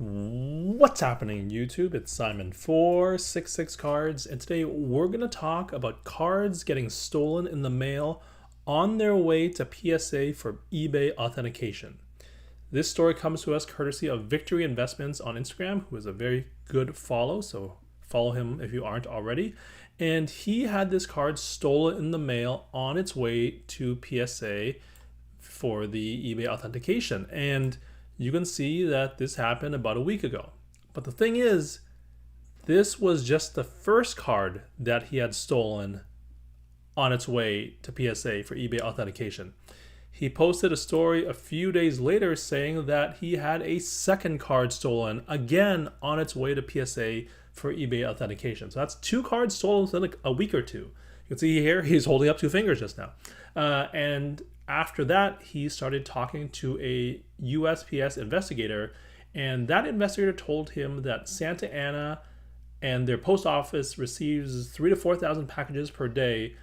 What's happening, YouTube? It's Simon466cards, and today we're going to talk about cards getting stolen in the mail on their way to PSA for eBay authentication. This story comes to us courtesy of Victory Investments on Instagram, who is a very good follow, so follow him if you aren't already. And he had this card stolen in the mail on its way to PSA for the eBay authentication. And you can see that this happened about a week ago. But the thing is, this was just the first card that he had stolen on its way to PSA for eBay authentication. He posted a story a few days later saying that he had a second card stolen again on its way to PSA for eBay authentication. So that's two cards stolen within like a week or two. You can see here he's holding up two fingers just now. And after that, he started talking to a USPS investigator, and that investigator told him that Santa Ana and their post office receives 3,000 to 4,000 packages per day,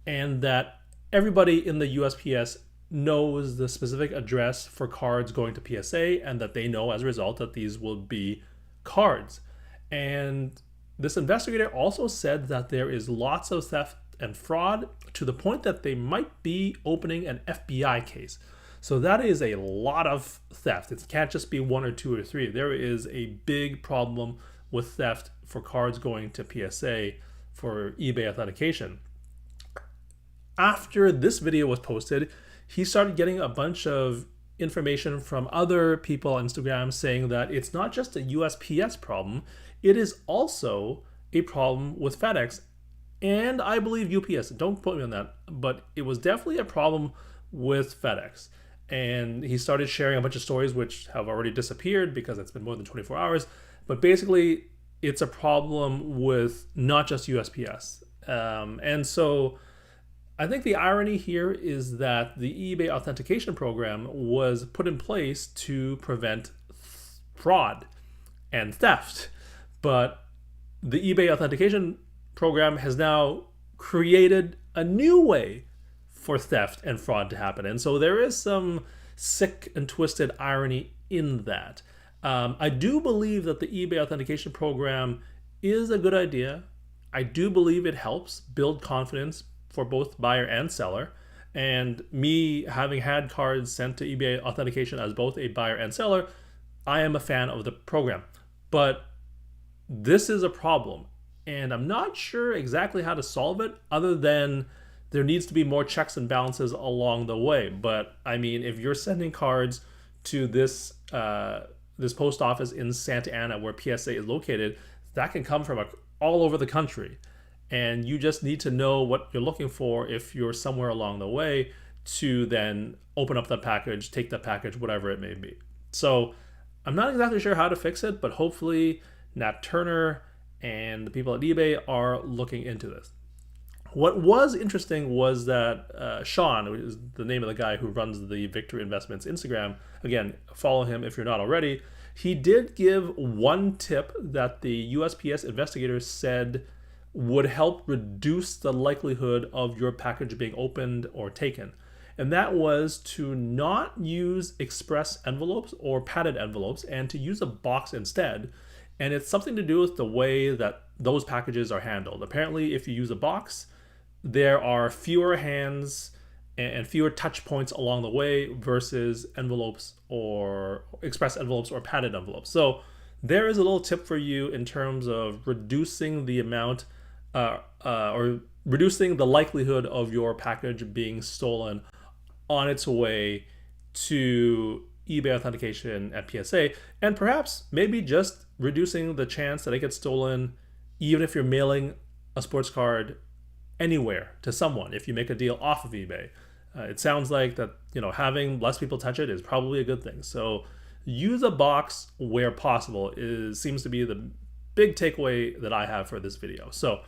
and that everybody in the USPS knows the specific address for cards going to PSA, and that they know as a result that these will be cards. And this investigator also said that there is lots of theft and fraud to the point that they might be opening an FBI case. So that is a lot of theft. It can't just be one or two or three. There is a big problem with theft for cards going to PSA for eBay authentication. After this video was posted, he started getting a bunch of information from other people on Instagram saying that it's not just a USPS problem, it is also a problem with FedEx. And I believe UPS, don't put me on that, but it was definitely a problem with FedEx. And he started sharing a bunch of stories which have already disappeared because it's been more than 24 hours. But basically, it's a problem with not just USPS. And so I think the irony here is that the eBay authentication program was put in place to prevent fraud and theft. But the eBay authentication program has now created a new way for theft and fraud to happen. And so there is some sick and twisted irony in that. I do believe that the eBay authentication program is a good idea. I do believe it helps build confidence for both buyer and seller. And me having had cards sent to eBay authentication as both a buyer and seller, I am a fan of the program. But this is a problem. And I'm not sure exactly how to solve it other than there needs to be more checks and balances along the way. But I mean, if you're sending cards to this post office in Santa Ana where PSA is located, that can come from all over the country. And you just need to know what you're looking for if you're somewhere along the way to then open up that package, take that package, whatever it may be. So I'm not exactly sure how to fix it, but hopefully Nat Turner and the people at eBay are looking into this. What was interesting was that Sean, which is the name of the guy who runs the Victory Investments Instagram, again, follow him if you're not already, he did give one tip that the USPS investigators said would help reduce the likelihood of your package being opened or taken. And that was to not use express envelopes or padded envelopes and to use a box instead. And it's something to do with the way that those packages are handled. Apparently, if you use a box, there are fewer hands and fewer touch points along the way versus envelopes or express envelopes or padded envelopes. So there is a little tip for you in terms of reducing the amount or reducing the likelihood of your package being stolen on its way to eBay authentication at PSA, and perhaps maybe just reducing the chance that it gets stolen even if you're mailing a sports card anywhere to someone if you make a deal off of eBay. It sounds like that, having less people touch it is probably a good thing. So use a box where possible seems to be the big takeaway that I have for this video. So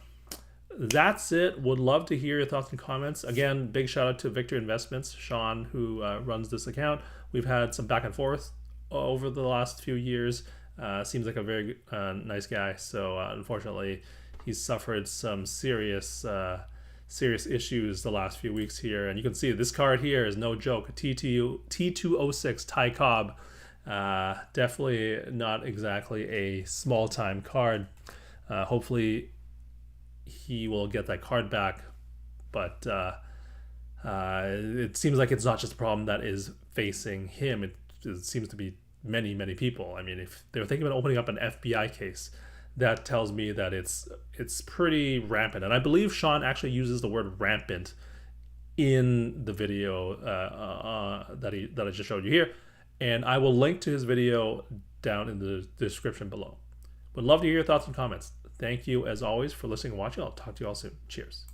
that's it. Would love to hear your thoughts and comments. Again, big shout out to Victory Investments, Sean, who runs this account. We've had some back and forth over the last few years. Seems like a very nice guy. So unfortunately, he's suffered some serious issues the last few weeks here. And you can see this card here is no joke. T206 Ty Cobb Definitely not exactly a small time card. Hopefully he will get that card back, but it seems like it's not just a problem that is facing him. It seems to be many people. I mean, if they're thinking about opening up an FBI case, that tells me that it's pretty rampant. And I believe Sean actually uses the word rampant in the video that I just showed you here, and I will link to his video down in the description below. Would love to hear your thoughts and comments. Thank you as always for listening and watching. I'll talk to you all soon. Cheers.